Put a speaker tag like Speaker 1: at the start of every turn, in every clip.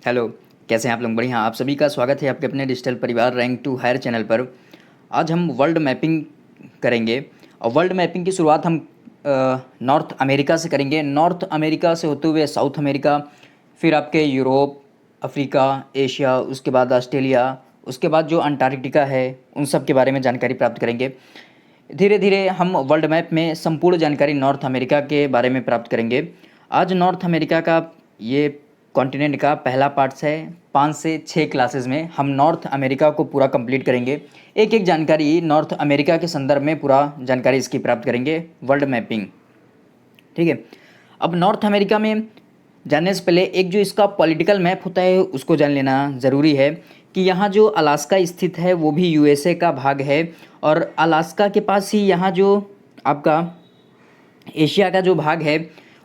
Speaker 1: Hello. कैसे हैं आप लोग? बढ़िया। आप सभी का स्वागत है आपके अपने डिजिटल परिवार रैंक टू हायर चैनल पर। आज हम वर्ल्ड मैपिंग करेंगे और वर्ल्ड मैपिंग की शुरुआत हम नॉर्थ अमेरिका से करेंगे। नॉर्थ अमेरिका से होते हुए साउथ अमेरिका, फिर आपके यूरोप, अफ्रीका, एशिया, उसके बाद ऑस्ट्रेलिया, उसके बाद जो अंटार्कटिका है, उन सब के बारे में जानकारी प्राप्त करेंगे। धीरे धीरे हम वर्ल्ड मैप में संपूर्ण जानकारी नॉर्थ अमेरिका के बारे में प्राप्त करेंगे। आज नॉर्थ अमेरिका का ये कॉन्टिनेंट का पहला पार्ट्स है। 5 से 6 क्लासेस में हम नॉर्थ अमेरिका को पूरा कंप्लीट करेंगे। एक एक जानकारी नॉर्थ अमेरिका के संदर्भ में पूरा जानकारी इसकी प्राप्त करेंगे, वर्ल्ड मैपिंग। ठीक है। अब नॉर्थ अमेरिका में जानने से पहले एक जो इसका पॉलिटिकल मैप होता है उसको जान लेना ज़रूरी है कि यहाँ जो अलास्का स्थित है वो भी यूएसए का भाग है। और अलास्का के पास ही यहाँ जो आपका एशिया का जो भाग है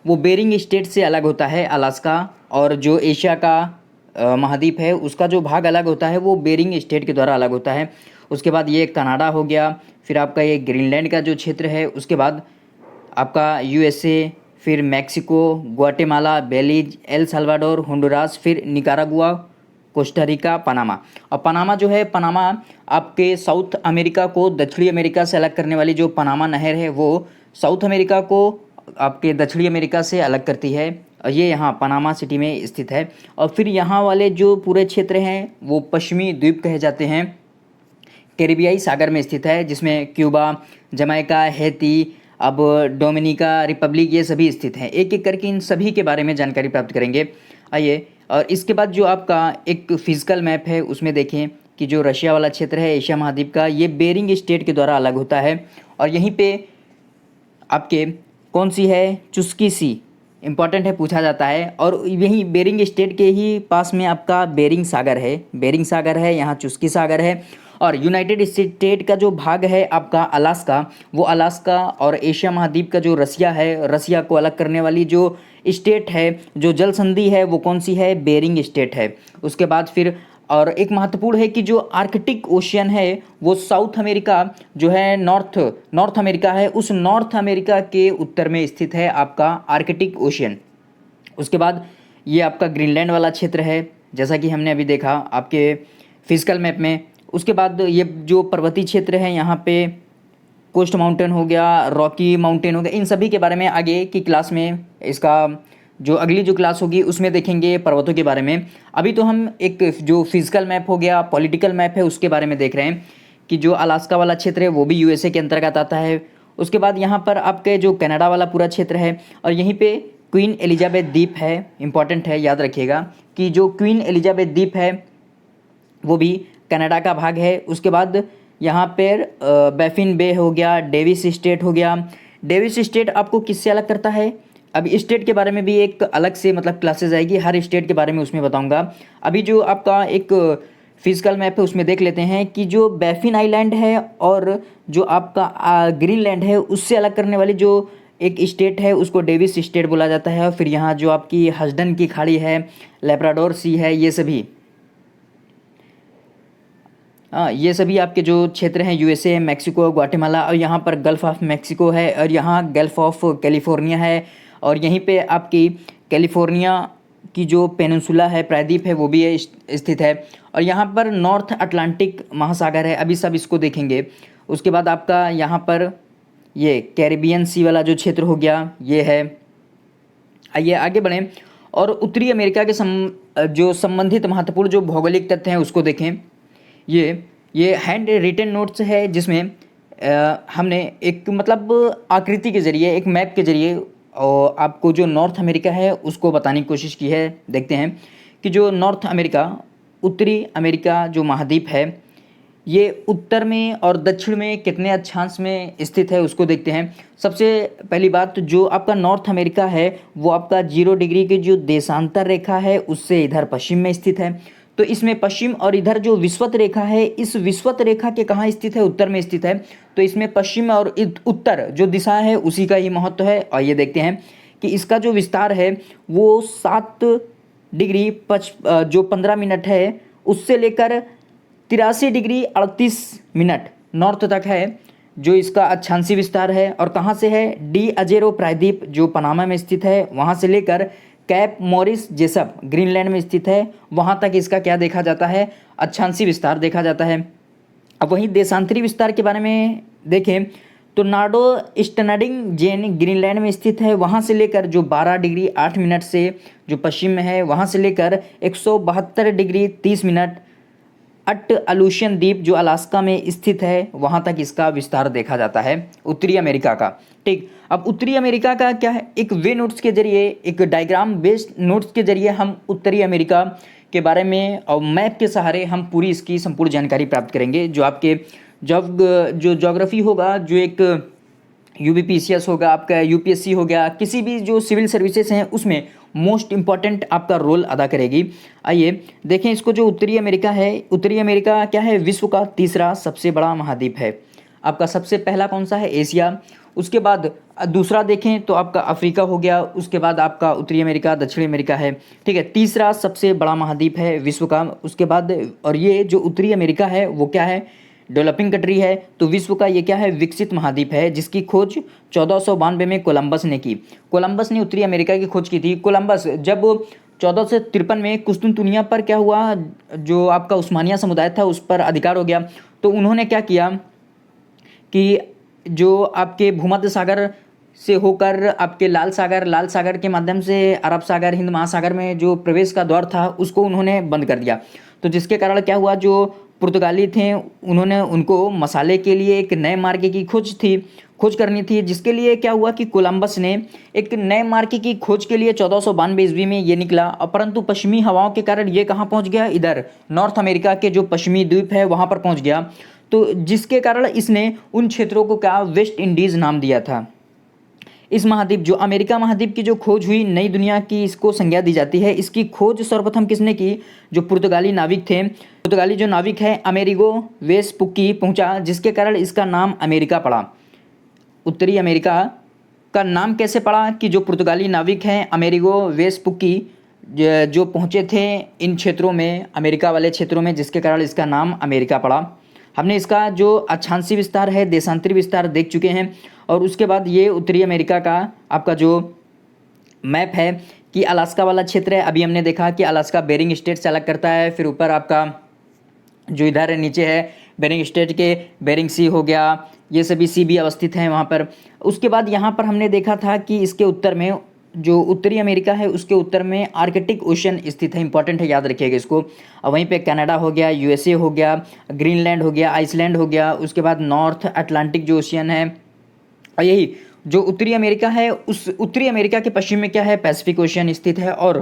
Speaker 1: वो बेरिंग स्टेट से अलग होता है अलास्का। और जो एशिया का महाद्वीप है उसका जो भाग अलग होता है वो बेरिंग स्टेट के द्वारा अलग होता है। उसके बाद ये कनाडा हो गया, फिर आपका ये ग्रीनलैंड का जो क्षेत्र है, उसके बाद आपका यूएसए, फिर Mexico, Guatemala, Belize, El Salvador, Honduras, फिर निकारागुआ, कोस्टारिका, पनामा। और पनामा जो है, पनामा आपके साउथ अमेरिका को दक्षिणी अमेरिका से अलग करने वाली जो पनामा नहर है वो साउथ अमेरिका को आपके दक्षिणी अमेरिका से अलग करती है। और ये यहाँ पनामा सिटी में स्थित है। और फिर यहाँ वाले जो पूरे क्षेत्र हैं वो पश्चिमी द्वीप कहे जाते हैं, कैरिबियाई सागर में स्थित है, जिसमें क्यूबा, जमैका, हैती, अब डोमिनिका रिपब्लिक, ये सभी स्थित हैं। एक एक करके इन सभी के बारे में जानकारी प्राप्त करेंगे। आइए, और इसके बाद जो आपका एक फिजिकल मैप है उसमें देखें कि जो रशिया वाला क्षेत्र है एशिया महाद्वीप का, ये बेरिंग स्टेट के द्वारा अलग होता है। और यहीं पे आपके कौन सी है, चुस्की सी इम्पॉर्टेंट है, पूछा जाता है। और यही बेरिंग स्टेट के ही पास में आपका बेरिंग सागर है, बेरिंग सागर है, यहाँ चुस्की सागर है। और यूनाइटेड स्टेट का जो भाग है आपका अलास्का, वो अलास्का और एशिया महाद्वीप का जो रसिया है, रसिया को अलग करने वाली जो स्टेट है, जो जल संधि है, वो कौन सी है, बेरिंग स्टेट है। उसके बाद फिर और एक महत्वपूर्ण है कि जो आर्कटिक ओशियन है वो साउथ अमेरिका जो है, नॉर्थ अमेरिका है, उस नॉर्थ अमेरिका के उत्तर में स्थित है आपका आर्कटिक ओशियन। उसके बाद ये आपका ग्रीनलैंड वाला क्षेत्र है, जैसा कि हमने अभी देखा आपके फिजिकल मैप में। उसके बाद ये जो पर्वतीय क्षेत्र है, यहाँ पे कोस्ट माउंटेन हो गया, रॉकी माउंटेन हो गया, इन सभी के बारे में आगे की क्लास में, इसका जो अगली जो क्लास होगी उसमें देखेंगे पर्वतों के बारे में। अभी तो हम एक जो फिजिकल मैप हो गया, पॉलिटिकल मैप है, उसके बारे में देख रहे हैं कि जो अलास्का वाला क्षेत्र है वो भी यूएसए के अंतर्गत आता है। उसके बाद यहाँ पर आपके जो कनाडा वाला पूरा क्षेत्र है, और यहीं पे क्वीन एलिजाबेथ द्वीप है, इंपॉर्टेंट है, याद रखिएगा कि जो क्वीन एलिजाबेथ द्वीप है वो भी कनाडा का भाग है। उसके बाद यहाँ पर बैफिन बे हो गया, डेविस स्टेट हो गया। डेविस स्टेट आपको किससे अलग करता है, अभी स्टेट के बारे में भी एक अलग से मतलब क्लासेस आएगी, हर स्टेट के बारे में उसमें बताऊंगा। अभी जो आपका एक फिजिकल मैप है उसमें देख लेते हैं कि जो बैफिन आइलैंड है और जो आपका ग्रीनलैंड है उससे अलग करने वाली जो एक स्टेट है उसको डेविस स्टेट बोला जाता है। और फिर यहाँ जो आपकी हस्डन की खाड़ी है, लेब्राडोर सी है, ये सभी ये सभी आपके जो क्षेत्र हैं यूएसए, मैक्सिको, ग्वाटेमाला, और यहाँ पर गल्फ ऑफ मैक्सिको है, और यहाँ गल्फ ऑफ कैलिफोर्निया है। और यहीं पे आपकी कैलिफोर्निया की जो पेनिनसुला है, प्रायद्वीप है, वो भी स्थित है। और यहाँ पर नॉर्थ अटलांटिक महासागर है, अभी सब इसको देखेंगे। उसके बाद आपका यहाँ पर ये कैरिबियन सी वाला जो क्षेत्र हो गया, ये है। आइए आगे बढ़ें और उत्तरी अमेरिका के जो संबंधित महत्वपूर्ण जो भौगोलिक तथ्य हैं उसको देखें। ये हैंड रिटन नोट्स है, जिसमें हमने एक मतलब आकृति के ज़रिए, एक मैप के ज़रिए और आपको जो नॉर्थ अमेरिका है उसको बताने की कोशिश की है। देखते हैं कि जो नॉर्थ अमेरिका, उत्तरी अमेरिका जो महाद्वीप है, ये उत्तर में और दक्षिण में कितने अक्षांश में स्थित है उसको देखते हैं। सबसे पहली बात, जो आपका नॉर्थ अमेरिका है वो आपका 0 डिग्री की जो देशांतर रेखा है उससे इधर पश्चिम में स्थित है। तो इसमें पश्चिम, और इधर जो विषुवत रेखा है, इस विषुवत रेखा के कहाँ स्थित है, उत्तर में स्थित है। तो इसमें पश्चिम और उत्तर जो दिशा है उसी का ही महत्व है। और ये देखते हैं कि इसका जो विस्तार है वो 7 डिग्री जो 15 मिनट है उससे लेकर 83 डिग्री 38 मिनट नॉर्थ तक है, जो इसका अक्षांशीय विस्तार है। और कहाँ से है, डी अजेरो प्रायद्वीप जो पनामा में स्थित है वहाँ से लेकर कैप मॉरिस जेसप ग्रीनलैंड में स्थित है, वहाँ तक इसका क्या देखा जाता है, अक्षांशीय विस्तार देखा जाता है। अब वहीं देशांतरी विस्तार के बारे में देखें तो नार्डो स्टनाडिंग जेन ग्रीनलैंड में स्थित है, वहाँ से लेकर जो 12 डिग्री 8 मिनट से जो पश्चिम में है, वहाँ से लेकर 172 डिग्री 30 मिनट अट अलूशियन द्वीप जो अलास्का में स्थित है, वहाँ तक इसका विस्तार देखा जाता है उत्तरी अमेरिका का। ठीक, अब उत्तरी अमेरिका का क्या है, एक वे नोट्स के जरिए, एक डायग्राम बेस्ड नोट्स के जरिए हम उत्तरी अमेरिका के बारे में और मैप के सहारे हम पूरी इसकी संपूर्ण जानकारी प्राप्त करेंगे। जो आपके जब जो ज्योग्राफी होगा, जो एक यूबीपीसीएस होगा, आपका यूपीएससी हो गया, किसी भी जो सिविल सर्विसेज हैं उसमें मोस्ट इम्पॉर्टेंट आपका रोल अदा करेगी। आइए देखें इसको। जो उत्तरी अमेरिका है, उत्तरी अमेरिका क्या है, विश्व का तीसरा सबसे बड़ा महाद्वीप है। आपका सबसे पहला कौन सा है, एशिया, उसके बाद दूसरा देखें तो आपका अफ्रीका हो गया, उसके बाद आपका उत्तरी अमेरिका, दक्षिणी अमेरिका है। ठीक है, तीसरा सबसे बड़ा महाद्वीप है विश्व का, उसके बाद। और ये जो उत्तरी अमेरिका है वो क्या है, डेवलपिंग कंट्री है। तो विश्व का ये क्या है, विकसित महाद्वीप है, जिसकी खोज 1492 में कोलंबस ने की। कोलंबस ने उत्तरी अमेरिका की खोज की थी। कोलंबस जब 1453 में कुस्तुनतुनिया पर क्या हुआ, जो आपका उस्मानिया समुदाय था उस पर अधिकार हो गया, तो उन्होंने क्या किया कि जो आपके भूमध्य सागर से होकर आपके लाल सागर के माध्यम से अरब सागर, हिंद महासागर में जो प्रवेश का द्वार था उसको उन्होंने बंद कर दिया। तो जिसके कारण क्या हुआ, जो पुर्तगाली थे उन्होंने उनको मसाले के लिए एक नए मार्ग की खोज करनी थी, जिसके लिए क्या हुआ कि कोलंबस ने एक नए मार्ग की खोज के लिए 1492 ईस्वी में ये निकला। परंतु पश्चिमी हवाओं के कारण ये कहाँ पहुँच गया, इधर नॉर्थ अमेरिका के जो पश्चिमी द्वीप है वहाँ पर पहुँच गया। तो जिसके कारण इसने उन क्षेत्रों को क्या, वेस्ट इंडीज़ नाम दिया था। इस महाद्वीप, जो अमेरिका महाद्वीप की जो खोज हुई, नई दुनिया की इसको संज्ञा दी जाती है। इसकी खोज सर्वप्रथम किसने की, जो पुर्तगाली नाविक थे, पुर्तगाली जो नाविक है अमेरिगो वेस्पुक्की पहुंचा, जिसके कारण इसका नाम अमेरिका पड़ा। उत्तरी अमेरिका का नाम कैसे पड़ा कि जो पुर्तगाली नाविक हैं अमेरिगो वेस्पुक्की जो पहुंचे थे इन क्षेत्रों में, अमेरिका वाले क्षेत्रों में, जिसके कारण इसका नाम अमेरिका पड़ा। हमने इसका जो अक्षांशीय विस्तार है, देशांतरी विस्तार देख चुके हैं। और उसके बाद ये उत्तरी अमेरिका का आपका जो मैप है कि अलास्का वाला क्षेत्र है, अभी हमने देखा कि अलास्का बेरिंग स्टेट से अलग करता है। फिर ऊपर आपका जो इधर नीचे है बेरिंग स्टेट के बेरिंग सी हो गया, ये सभी सी भी अवस्थित हैं वहाँ पर। उसके बाद यहाँ पर हमने देखा था कि इसके उत्तर में जो उत्तरी अमेरिका है उसके उत्तर में आर्कटिक ओशन स्थित है, इंपॉर्टेंट है, याद रखिएगा इसको। और वहीं पे कनाडा हो गया, यूएसए हो गया, ग्रीनलैंड हो गया, आइसलैंड हो गया। उसके बाद नॉर्थ अटलांटिक जो ओशियन है, और यही जो उत्तरी अमेरिका है, उस उत्तरी अमेरिका के पश्चिम में क्या है, पैसिफिक ओशियन स्थित है। और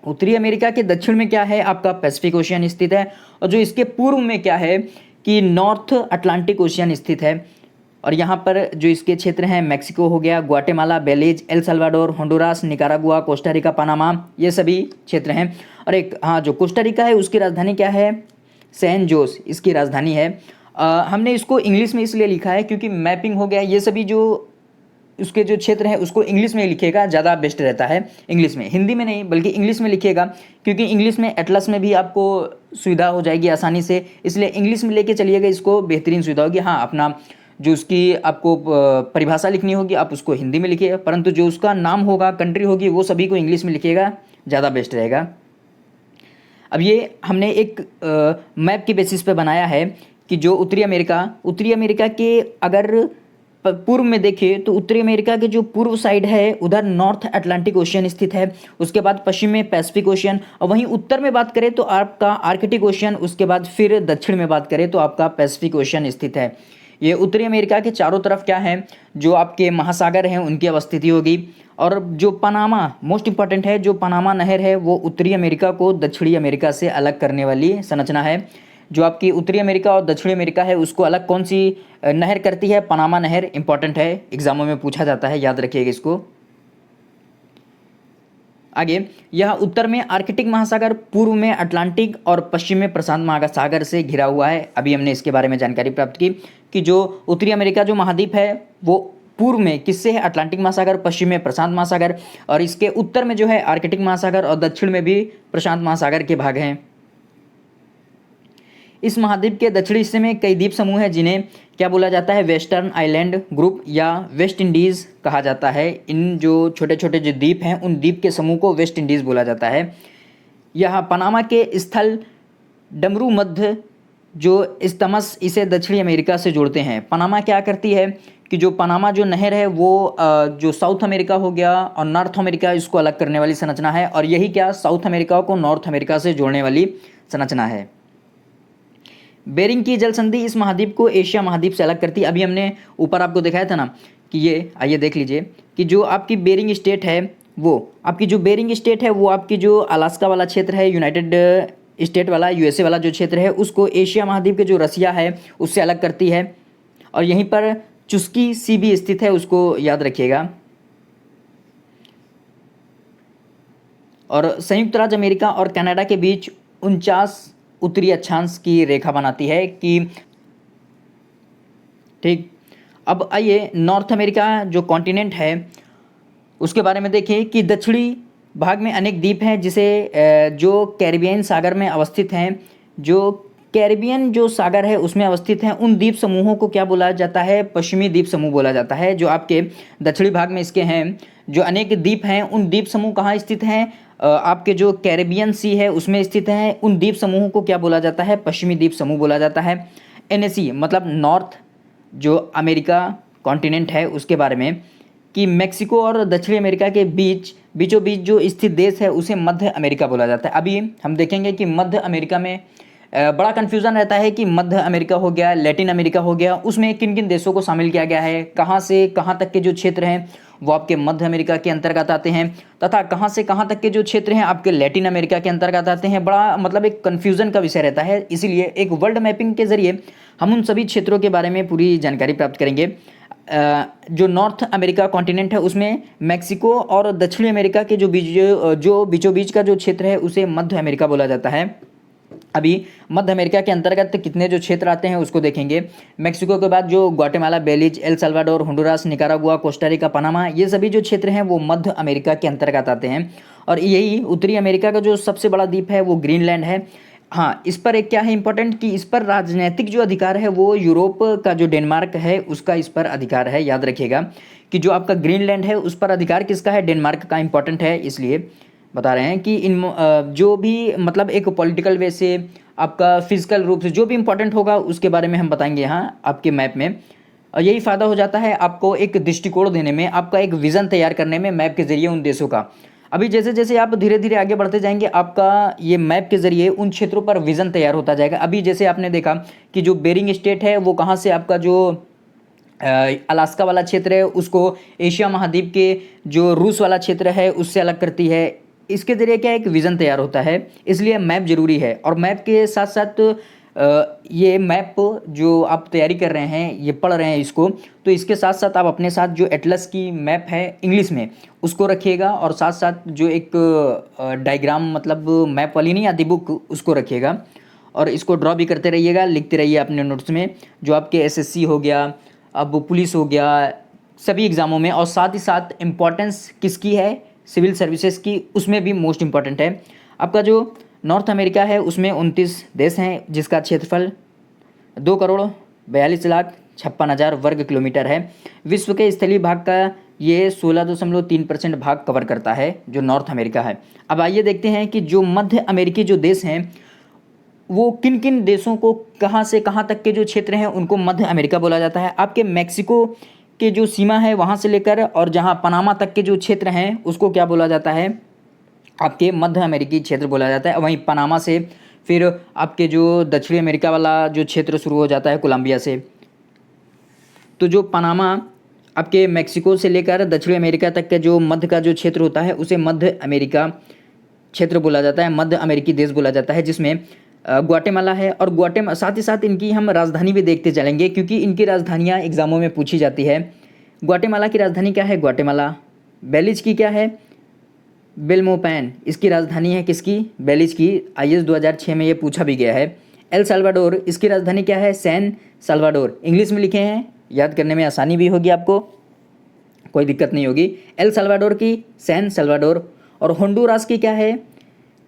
Speaker 1: उत्तरी अमेरिका के दक्षिण में क्या है, आपका पैसिफिक ओशियन स्थित है। और जो इसके पूर्व में क्या है कि नॉर्थ अटलांटिक ओशियन स्थित है। और यहाँ पर जो इसके क्षेत्र हैं, मैक्सिको हो गया, Guatemala, Belize, El Salvador, Honduras, Nicaragua, Costa Rica, Panama, ये सभी क्षेत्र हैं। और एक जो कोस्टा रिका है उसकी राजधानी क्या है, सैन जोस इसकी राजधानी है। हमने इसको इंग्लिश में इसलिए लिखा है क्योंकि मैपिंग हो गया, ये सभी जो उसके जो क्षेत्र है उसको इंग्लिश में लिखिएगा, ज़्यादा बेस्ट रहता है इंग्लिश में, हिंदी में नहीं बल्कि इंग्लिश में लिखिएगा, क्योंकि इंग्लिश में एटलस में भी आपको सुविधा हो जाएगी आसानी से, इसलिए इंग्लिश में लेके चलिएगा, इसको बेहतरीन सुविधा होगी। हाँ, अपना जो उसकी आपको परिभाषा लिखनी होगी आप उसको हिंदी में लिखिएगा, परंतु जो उसका नाम होगा, कंट्री होगी, वो सभी को इंग्लिश में लिखिएगा, ज़्यादा बेस्ट रहेगा। अब ये हमने एक मैप के बेसिस पे बनाया है कि जो उत्तरी अमेरिका के अगर पूर्व में देखें तो उत्तरी अमेरिका के जो पूर्व साइड है उधर नॉर्थ अटलांटिक ओशियन स्थित है, उसके बाद पश्चिम में पैसिफिक ओशियन, और वहीं उत्तर में बात करें तो आपका आर्कटिक ओशियन, उसके बाद फिर दक्षिण में बात करें तो आपका पैसिफिक ओशियन स्थित है। ये उत्तरी अमेरिका के चारों तरफ क्या है, जो आपके महासागर हैं उनकी अवस्थिति होगी। और जो पनामा मोस्ट इंपॉर्टेंट है, जो पनामा नहर है वो उत्तरी अमेरिका को दक्षिणी अमेरिका से अलग करने वाली संरचना है। जो आपकी उत्तरी अमेरिका और दक्षिणी अमेरिका है उसको अलग कौन सी नहर करती है, पनामा नहर, इंपॉर्टेंट है, एग्जामों में पूछा जाता है, याद रखिएगा इसको। आगे, यह उत्तर में आर्कटिक महासागर, पूर्व में अटलांटिक और पश्चिम में प्रशांत महासागर से घिरा हुआ है। अभी हमने इसके बारे में जानकारी प्राप्त की कि जो उत्तरी अमेरिका जो महाद्वीप है वो पूर्व में किससे है, अटलांटिक महासागर, पश्चिम में प्रशांत महासागर, और इसके उत्तर में जो है आर्कटिक महासागर, और दक्षिण में भी प्रशांत महासागर के भाग हैं। इस महाद्वीप के दक्षिणी हिस्से में कई द्वीप समूह हैं जिन्हें क्या बोला जाता है? वेस्टर्न आइलैंड ग्रुप या वेस्ट इंडीज़ कहा जाता है। इन जो छोटे छोटे जो द्वीप हैं उन द्वीप के समूह को वेस्ट इंडीज़ बोला जाता है। यह पनामा के स्थल डमरू मध्य जो इस्तमस इसे दक्षिणी अमेरिका से जोड़ते हैं। पनामा क्या करती है कि जो पनामा जो नहर है वो जो साउथ अमेरिका हो गया और नॉर्थ अमेरिका इसको अलग करने वाली संरचना है, और यही क्या साउथ अमेरिका को नॉर्थ अमेरिका से जोड़ने वाली संरचना है। बेरिंग की जल संधि इस महाद्वीप को एशिया महाद्वीप से अलग करती है। अभी हमने ऊपर आपको दिखाया था ना कि ये, आइए देख लीजिए कि जो आपकी बेरिंग स्टेट है वो आपकी जो बेरिंग स्टेट है वो आपकी जो अलास्का वाला क्षेत्र है, यूनाइटेड स्टेट वाला, यूएसए वाला जो क्षेत्र है उसको एशिया महाद्वीप के जो रसिया है उससे अलग करती है। और यहीं पर चुस्की सी भी स्थित है, उसको याद रखिएगा। और संयुक्त राज्य अमेरिका और कनाडा के बीच 49 उत्तरी अक्षांश की रेखा बनाती है कि ठीक। अब आइए नॉर्थ अमेरिका जो कॉन्टिनेंट है उसके बारे में देखें कि दक्षिणी भाग में अनेक द्वीप हैं जिसे जो कैरिबियन सागर में अवस्थित हैं। जो कैरिबियन जो सागर है उसमें अवस्थित हैं उन द्वीप समूहों को क्या बोला जाता है? पश्चिमी द्वीप समूह बोला जाता है। जो आपके दक्षिणी भाग में इसके हैं जो अनेक द्वीप हैं उन द्वीप समूह कहाँ स्थित हैं? आपके जो कैरिबियन सी है उसमें स्थित हैं। उन द्वीप समूहों को क्या बोला जाता है? पश्चिमी द्वीप समूह बोला जाता है। एनएसी मतलब नॉर्थ जो अमेरिका कॉन्टिनेंट है उसके बारे में कि मेक्सिको और दक्षिणी अमेरिका के बीचों बीच जो स्थित देश है उसे मध्य अमेरिका बोला जाता है। अभी हम देखेंगे कि मध्य अमेरिका में बड़ा कन्फ्यूज़न रहता है कि मध्य अमेरिका हो गया, लैटिन अमेरिका हो गया, उसमें किन किन देशों को शामिल किया गया है, कहाँ से कहाँ तक के जो क्षेत्र हैं वो आपके मध्य अमेरिका के अंतर्गत आते हैं, तथा कहाँ से कहाँ तक के जो क्षेत्र हैं आपके लैटिन अमेरिका के अंतर्गत आते हैं। बड़ा मतलब एक कन्फ्यूज़न का विषय रहता है, इसीलिए एक वर्ल्ड मैपिंग के जरिए हम उन सभी क्षेत्रों के बारे में पूरी जानकारी प्राप्त करेंगे। जो नॉर्थ अमेरिका कॉन्टिनेंट है उसमें मेक्सिको और दक्षिणी अमेरिका के जो बीचों बीच का जो क्षेत्र है उसे मध्य अमेरिका बोला जाता है। अभी मध्य अमेरिका के अंतर्गत कितने जो क्षेत्र आते हैं उसको देखेंगे। मेक्सिको के बाद जो Guatemala, Belize, El Salvador, Honduras, Nicaragua, Costa Rica, Panama, ये सभी जो क्षेत्र हैं वो मध्य अमेरिका के अंतर्गत आते हैं। और यही उत्तरी अमेरिका का जो सबसे बड़ा द्वीप है वो ग्रीनलैंड है। हाँ, इस पर एक क्या है इंपॉर्टेंट कि इस पर राजनीतिक जो अधिकार है वो यूरोप का जो डेनमार्क है उसका इस पर अधिकार है। याद रखिएगा कि जो आपका ग्रीनलैंड है उस पर अधिकार किसका है? डेनमार्क का। इंपॉर्टेंट है इसलिए बता रहे हैं कि इन जो भी मतलब एक पॉलिटिकल वे से आपका फिजिकल रूप से जो भी इंपॉर्टेंट होगा उसके बारे में हम बताएंगे यहाँ आपके मैप में। और यही फ़ायदा हो जाता है आपको एक दृष्टिकोण देने में, आपका एक विज़न तैयार करने में मैप के ज़रिए उन देशों का। अभी जैसे जैसे आप धीरे धीरे आगे बढ़ते जाएंगे आपका ये मैप के ज़रिए उन क्षेत्रों पर विज़न तैयार होता जाएगा। अभी जैसे आपने देखा कि जो बेरिंग स्टेट है वो कहाँ से आपका जो अलास्का वाला क्षेत्र है उसको एशिया महाद्वीप के जो रूस वाला क्षेत्र है उससे अलग करती है। इसके ज़रिए क्या एक विज़न तैयार होता है, इसलिए मैप ज़रूरी है। और मैप के साथ साथ ये मैप जो आप तैयारी कर रहे हैं, ये पढ़ रहे हैं इसको, तो इसके साथ साथ आप अपने साथ जो एटलस की मैप है इंग्लिश में उसको रखिएगा, और साथ साथ जो एक डायग्राम मतलब मैप वाली नहीं आती बुक उसको रखिएगा, और इसको ड्रॉ भी करते रहिएगा, लिखते रहिए अपने नोट्स में। जो आपके एसएससी हो गया, अब पुलिस हो गया, सभी एग्ज़ामों में, और साथ ही साथ इम्पॉर्टेंस किसकी है? सिविल सर्विसेज की, उसमें भी मोस्ट इम्पॉर्टेंट है। आपका जो नॉर्थ अमेरिका है उसमें 29 देश हैं जिसका क्षेत्रफल 2,42,56,000 वर्ग किलोमीटर है। विश्व के स्थलीय भाग का ये 16.3% भाग कवर करता है जो नॉर्थ अमेरिका है। अब आइए देखते हैं कि जो मध्य अमेरिकी जो देश हैं वो किन किन देशों को कहाँ से कहाँ तक के जो क्षेत्र हैं उनको मध्य अमेरिका बोला जाता है। आपके मैक्सिको के जो सीमा है वहाँ से लेकर और जहाँ पनामा तक के जो क्षेत्र हैं उसको क्या बोला जाता है? आपके मध्य अमेरिकी क्षेत्र बोला जाता है। वहीं पनामा से फिर आपके जो दक्षिणी अमेरिका वाला जो क्षेत्र शुरू हो जाता है कोलंबिया से। तो जो पनामा आपके मैक्सिको से लेकर दक्षिणी अमेरिका तक का जो मध्य का जो क्षेत्र होता है उसे मध्य अमेरिका क्षेत्र बोला जाता है, मध्य अमेरिकी देश बोला जाता है, जिसमें ग्वाटेमाला है। और साथ ही साथ इनकी हम राजधानी भी देखते चलेंगे क्योंकि इनकी राजधानियाँ एग्ज़ामों में पूछी जाती है। ग्वाटेमाला की राजधानी क्या है? ग्वाटेमाला। बेलीज की क्या है? बेल्मोपैन। इसकी राजधानी है किसकी? बेलीज की। आईएएस 2006 में ये पूछा भी गया है। एल साल्वाडोर, इसकी राजधानी क्या है? San Salvador. इंग्लिश में लिखे हैं, याद करने में आसानी भी होगी, आपको कोई दिक्कत नहीं होगी। एल साल्वाडोर की सैन साल्वाडोर। और होंडुरास की क्या है?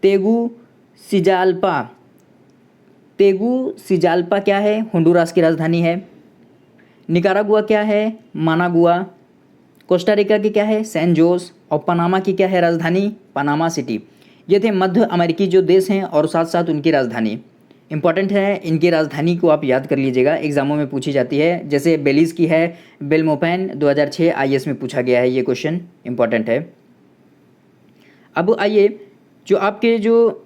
Speaker 1: तेगुसिगाल्पा। तेगुसिगाल्पा क्या है? होंडुरास की राजधानी है। निकारागुआ क्या है, मानागुआ। कोस्टा रिका की क्या है, सैन जोस। और पनामा की क्या है राजधानी, पनामा सिटी। ये थे मध्य अमेरिकी जो देश हैं और साथ साथ उनकी राजधानी। इंपॉर्टेंट है, इनकी राजधानी को आप याद कर लीजिएगा, एग्जामों में पूछी जाती है। जैसे बेलीज़ की है बेलमोपैन, 2006 आईएएस में पूछा गया है, ये क्वेश्चन इंपॉर्टेंट है। अब आइए जो आपके जो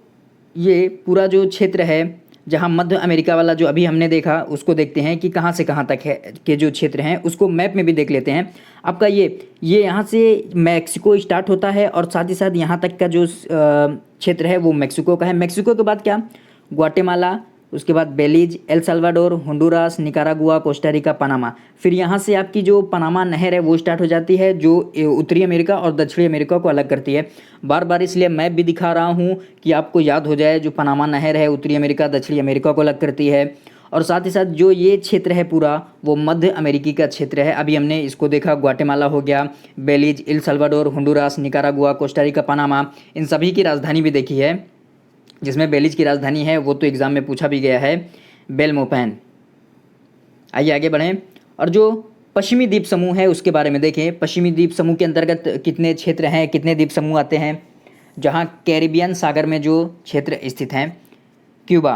Speaker 1: ये पूरा जो क्षेत्र है जहाँ मध्य अमेरिका वाला जो अभी हमने देखा उसको देखते हैं कि कहाँ से कहाँ तक है के जो क्षेत्र हैं उसको मैप में भी देख लेते हैं। आपका ये यहाँ से मैक्सिको स्टार्ट होता है और साथ ही साथ यहाँ तक का जो क्षेत्र है वो मैक्सिको का है। मैक्सिको के बाद क्या, ग्वाटेमाला, उसके बाद Belize, El Salvador, Honduras, Nicaragua, Costa Rica, Panama. फिर यहाँ से आपकी जो पनामा नहर है वो स्टार्ट हो जाती है जो उत्तरी अमेरिका और दक्षिणी अमेरिका को अलग करती है। बार बार इसलिए मैप भी दिखा रहा हूँ कि आपको याद हो जाए। जो पनामा नहर है उत्तरी अमेरिका दक्षिणी अमेरिका को अलग करती है। और साथ ही साथ जो ये क्षेत्र है पूरा वो मध्य अमेरिकी का क्षेत्र है। अभी हमने इसको देखा, ग्वाटेमाला हो गया, Belize, El Salvador, Honduras, Nicaragua, Costa Rica, Panama, इन सभी की राजधानी भी देखी है। जिसमें बेलीज की राजधानी है वो तो एग्ज़ाम में पूछा भी गया है, बेलमोपैन। आइए आगे बढ़ें और जो पश्चिमी द्वीप समूह है उसके बारे में देखें। पश्चिमी द्वीप समूह के अंतर्गत कितने क्षेत्र हैं, कितने द्वीप समूह आते हैं, जहां कैरिबियन सागर में जो क्षेत्र स्थित हैं। क्यूबा,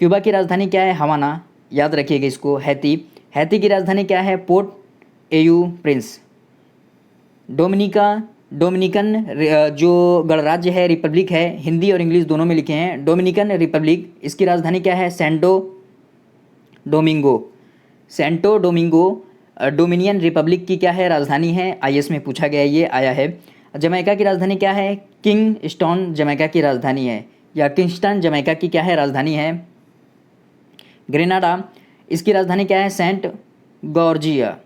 Speaker 1: क्यूबा की राजधानी क्या है, हवाना, याद रखिएगा इसको। हैती, हैती की राजधानी क्या है, पोर्ट एयू प्रिंस। डोमिनिकन जो गणराज्य है, रिपब्लिक है, हिंदी और इंग्लिश दोनों में लिखे हैं, डोमिनिकन रिपब्लिक, इसकी राजधानी क्या है, Santo Domingo. Santo Domingo dominion Republic की क्या है राजधानी है, आईएएस में पूछा गया, ये आया है। जमैका की राजधानी क्या है, किंगस्टन जमैका की राजधानी है, या किंगस्टन जमैका की क्या है राजधानी है। ग्रेनाडा, इसकी राजधानी क्या है, सेंट गॉर्जिया,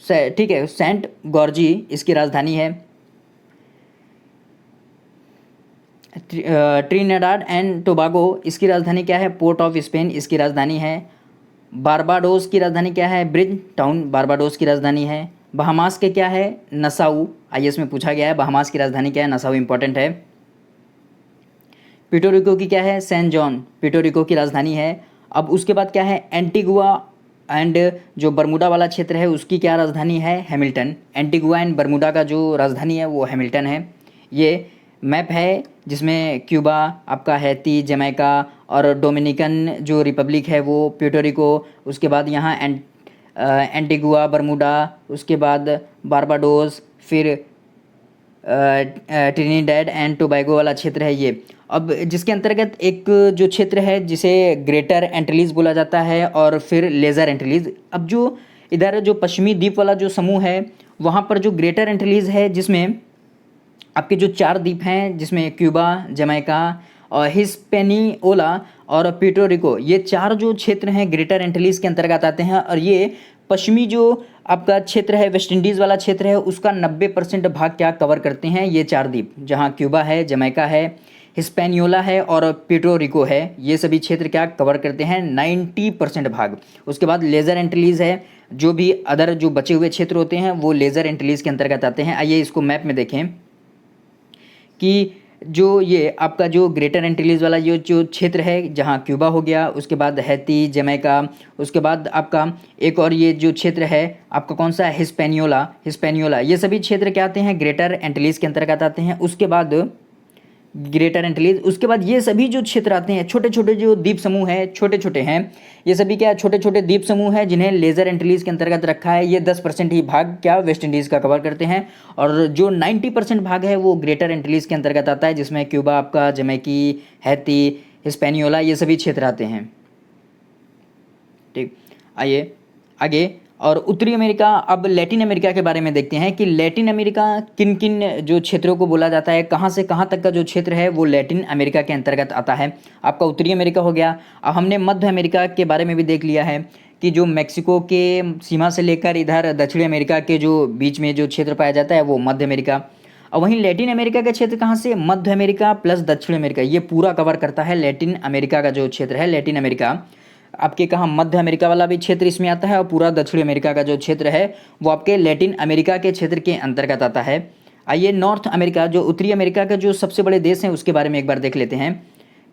Speaker 1: ठीक है, सेंट गॉर्जी इसकी राजधानी है। ट्रिनिडाड एंड टोबागो, इसकी राजधानी क्या है, पोर्ट ऑफ स्पेन इसकी राजधानी है। बारबाडोस की राजधानी क्या है, ब्रिज टाउन बारबाडोस की राजधानी है। बहामास के क्या है, नसाउ, आईएएस में पूछा गया है, बहामास की राजधानी क्या है, नसाउ, इंपॉर्टेंट है। पिटोरिको की क्या है, सैन जॉन, पिटोरिको की राजधानी है। अब उसके बाद क्या है, एंटीगुआ एंड जो बरमूडा वाला क्षेत्र है उसकी क्या राजधानी है, हैमिल्टन। एंटीगुआ एंड बरमूडा का जो राजधानी है वो हैमिल्टन है। ये मैप है जिसमें क्यूबा, आपका हैती, जमैका और डोमिनिकन जो रिपब्लिक है वो प्यूर्टोरिको, उसके बाद यहाँ एंटीगुआ बरमूडा, उसके बाद बारबाडोस, फिर ट्रिनिडैड एंड टोबैगो वाला क्षेत्र है ये। अब जिसके अंतर्गत एक जो क्षेत्र है जिसे ग्रेटर एंटिलीज बोला जाता है और फिर लेज़र एंटिलीज। अब जो इधर जो पश्चिमी द्वीप वाला जो समूह है वहाँ पर जो ग्रेटर एंटिलीज है जिसमें आपके जो 4 द्वीप हैं जिसमें क्यूबा, जमैका और हिस्पेनियोला और प्यूर्टोरिको, ये 4 जो क्षेत्र हैं ग्रेटर एंटिलीज के अंतर्गत आते हैं। और ये पश्चिमी जो आपका क्षेत्र है वेस्ट इंडीज़ वाला क्षेत्र है उसका 90% भाग क्या कवर करते हैं, ये 4 द्वीप, जहाँ क्यूबा है, जमैका है, हिस्पेनियोला है और प्यूर्टोरिको है, ये सभी क्षेत्र क्या कवर करते हैं, 90% भाग। उसके बाद लेज़र एंटिलीज है, जो भी अदर जो बचे हुए क्षेत्र होते हैं वो लेज़र एंटिलीज के अंतर्गत आते हैं। आइए इसको मैप में देखें कि जो ये आपका जो ग्रेटर एंटिलीज वाला ये जो क्षेत्र है जहाँ क्यूबा हो गया, उसके बाद हैती, जमैका, उसके बाद आपका एक और ये जो क्षेत्र है आपका कौन सा है, हिस्पेनियोला, ये सभी क्षेत्र क्या आते हैं, ग्रेटर एंटिलीज के अंतर्गत आते हैं। उसके बाद ग्रेटर एंटिलीज, उसके बाद ये सभी जो क्षेत्र आते हैं, छोटे छोटे जो द्वीप समूह हैं, छोटे छोटे हैं, ये सभी क्या छोटे छोटे द्वीप समूह हैं जिन्हें लेज़र एंटिलीज के अंतर्गत रखा है। ये 10% ही भाग क्या वेस्ट इंडीज़ का कवर करते हैं और जो 90% भाग है वो ग्रेटर एंटिलीज के अंतर्गत आता है, जिसमें क्यूबा, आपका जमैकी, हैती, हिस्पेनियोला, ये सभी क्षेत्र आते हैं। ठीक, आइए आगे। और उत्तरी अमेरिका, अब लैटिन अमेरिका के बारे में देखते हैं कि लैटिन अमेरिका किन किन जो क्षेत्रों को बोला जाता है, कहाँ से कहाँ तक का जो क्षेत्र है वो लैटिन अमेरिका के अंतर्गत आता है। आपका उत्तरी अमेरिका हो गया। अब हमने मध्य अमेरिका के बारे में भी देख लिया है कि जो मैक्सिको के सीमा से लेकर इधर दक्षिणी अमेरिका के जो बीच में जो क्षेत्र पाया जाता है वो मध्य अमेरिका। और वहीं लैटिन अमेरिका का क्षेत्र कहाँ से, मध्य अमेरिका प्लस दक्षिण अमेरिका, ये पूरा कवर करता है लैटिन अमेरिका का जो क्षेत्र है। लैटिन अमेरिका आपके कहाँ, मध्य अमेरिका वाला भी क्षेत्र इसमें आता है और पूरा दक्षिण अमेरिका का जो क्षेत्र है वो आपके लैटिन अमेरिका के क्षेत्र के अंतर्गत आता है। आइए नॉर्थ अमेरिका, जो उत्तरी अमेरिका का जो सबसे बड़े देश हैं उसके बारे में एक बार देख लेते हैं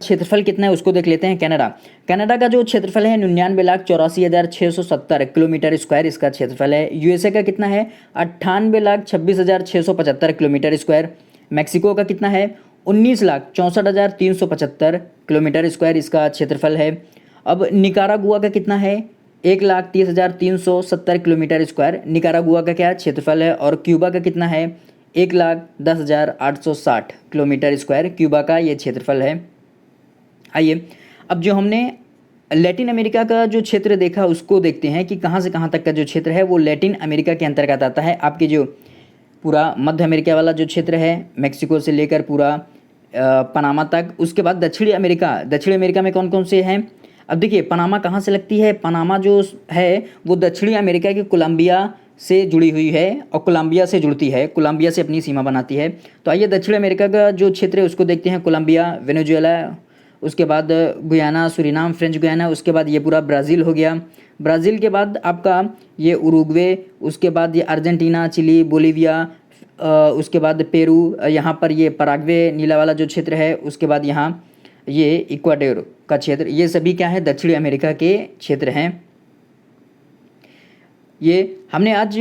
Speaker 1: क्षेत्रफल कितना है उसको देख लेते हैं। कनाडा, कनाडा का जो क्षेत्रफल है 99,84,670 किलोमीटर स्क्वायर इसका क्षेत्रफल है। यूएसए का कितना है 98,26,675 किलोमीटर स्क्वायर। मैक्सिको का कितना है 19,64,375 किलोमीटर स्क्वायर इसका क्षेत्रफल है। अब निकारागुआ का कितना है 1,30,370 किलोमीटर स्क्वायर निकारागुआ का क्या क्षेत्रफल है। और क्यूबा का कितना है 1,10,860 किलोमीटर स्क्वायर क्यूबा का ये क्षेत्रफल है। आइए अब जो हमने लैटिन अमेरिका का जो क्षेत्र देखा उसको देखते हैं कि कहाँ से कहाँ तक का जो क्षेत्र है वो लैटिन अमेरिका के अंतर्गत आता है। आपके जो पूरा मध्य अमेरिका वाला जो क्षेत्र है मैक्सिको से लेकर पूरा पनामा तक, उसके बाद दक्षिणी अमेरिका में कौन कौन से हैं। अब देखिए पनामा कहाँ से लगती है, पनामा जो है वो दक्षिणी अमेरिका के कोलंबिया से जुड़ी हुई है और कोलंबिया से जुड़ती है, कोलंबिया से अपनी सीमा बनाती है। तो आइए दक्षिण अमेरिका का जो क्षेत्र है उसको देखते हैं। कोलंबिया, वेनेजुएला, उसके बाद गुयाना, सूरीनाम, फ्रेंच गुयाना, उसके बाद ये पूरा ब्राज़ील हो गया। ब्राज़ील के बाद आपका ये उरुग्वे, उसके बाद ये अर्जेंटीना, चिली, बोलीविया, उसके बाद पेरू, यहाँ पर ये पराग्वे नीला वाला जो क्षेत्र है, उसके बाद यहाँ ये इक्वाडोर का क्षेत्र, ये सभी क्या है दक्षिणी अमेरिका के क्षेत्र हैं। ये हमने आज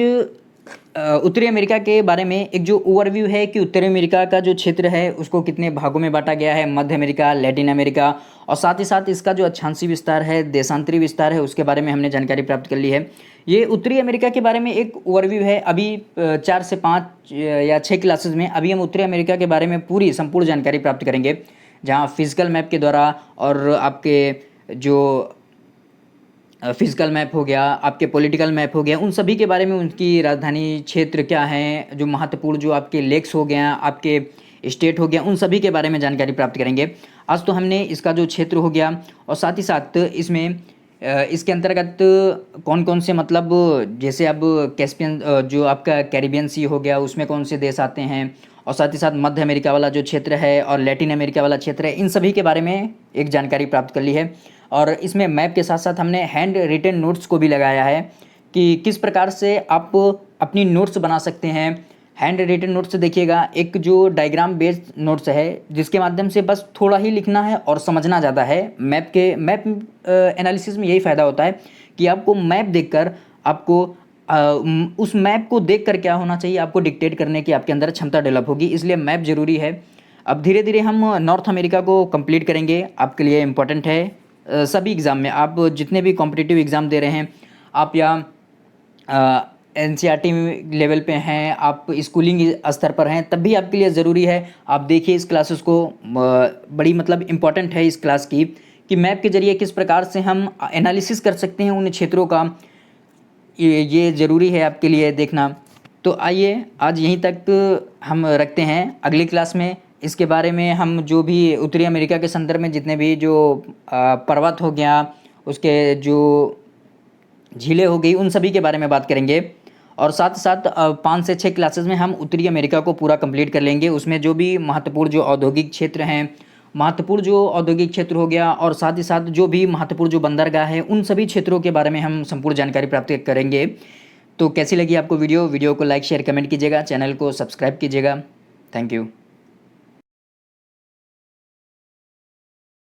Speaker 1: उत्तरी अमेरिका के बारे में एक जो ओवरव्यू है कि उत्तरी अमेरिका का जो क्षेत्र है उसको कितने भागों में बांटा गया है, मध्य अमेरिका, लैटिन अमेरिका, और साथ ही साथ इसका जो अक्षांशीय विस्तार है, देशांतरी विस्तार है, उसके बारे में हमने जानकारी प्राप्त कर ली है। ये उत्तरी अमेरिका के बारे में एक ओवरव्यू है। अभी 4 से 5 या 6 क्लासेस में अभी हम उत्तरी अमेरिका के बारे में पूरी संपूर्ण जानकारी प्राप्त करेंगे, जहाँ फिजिकल मैप के द्वारा और आपके जो फिजिकल मैप हो गया, आपके पॉलिटिकल मैप हो गया, उन सभी के बारे में, उनकी राजधानी क्षेत्र क्या है, जो महत्वपूर्ण जो आपके लेक्स हो गया, आपके स्टेट हो गया, उन सभी के बारे में जानकारी प्राप्त करेंगे। आज तो हमने इसका जो क्षेत्र हो गया और साथ ही साथ इसमें इसके अंतर्गत कौन कौन से मतलब जैसे अब कैस्पियन जो आपका कैरिबियन सी हो गया उसमें कौन से देश आते हैं, और साथ ही साथ मध्य अमेरिका वाला जो क्षेत्र है और लैटिन अमेरिका वाला क्षेत्र है, इन सभी के बारे में एक जानकारी प्राप्त कर ली है। और इसमें मैप के साथ साथ हमने हैंड रिटन नोट्स को भी लगाया है कि किस प्रकार से आप अपनी नोट्स बना सकते हैं। हैंड रिटन नोट्स देखिएगा, एक जो डायग्राम बेस्ड नोट्स है जिसके माध्यम से बस थोड़ा ही लिखना है और समझना ज़्यादा है। मैप एनालिसिस में यही फ़ायदा होता है कि आपको मैप देखकर आपको उस मैप को देखकर क्या होना चाहिए, आपको डिक्टेट करने की आपके अंदर क्षमता डेवलप होगी, इसलिए मैप ज़रूरी है। अब धीरे धीरे हम नॉर्थ अमेरिका को कंप्लीट करेंगे, आपके लिए इम्पोर्टेंट है। सभी एग्ज़ाम में आप जितने भी कॉम्पिटिटिव एग्ज़ाम दे रहे हैं, आप या एनसीईआरटी लेवल पे हैं, आप स्कूलिंग स्तर पर हैं, तब भी आपके लिए ज़रूरी है आप देखिए इस क्लासेस को। बड़ी मतलब इम्पॉर्टेंट है इस क्लास की कि मैप के ज़रिए किस प्रकार से हम एनालिसिस कर सकते हैं उन क्षेत्रों का, ये ज़रूरी है आपके लिए देखना। तो आइए आज यहीं तक हम रखते हैं, अगली क्लास में इसके बारे में हम जो भी उत्तरी अमेरिका के संदर्भ में जितने भी जो पर्वत हो गया, उसके जो झीलें हो गई, उन सभी के बारे में बात करेंगे। और साथ साथ 5 से 6 क्लासेस में हम उत्तरी अमेरिका को पूरा कंप्लीट कर लेंगे। उसमें जो भी महत्वपूर्ण जो औद्योगिक क्षेत्र हैं, महत्वपूर्ण जो औद्योगिक क्षेत्र हो गया, और साथ ही साथ जो भी महत्वपूर्ण जो बंदरगाह है, उन सभी क्षेत्रों के बारे में हम संपूर्ण जानकारी प्राप्त करेंगे। तो कैसी लगी आपको वीडियो को लाइक शेयर कमेंट कीजिएगा, चैनल को सब्सक्राइब कीजिएगा। Thank you.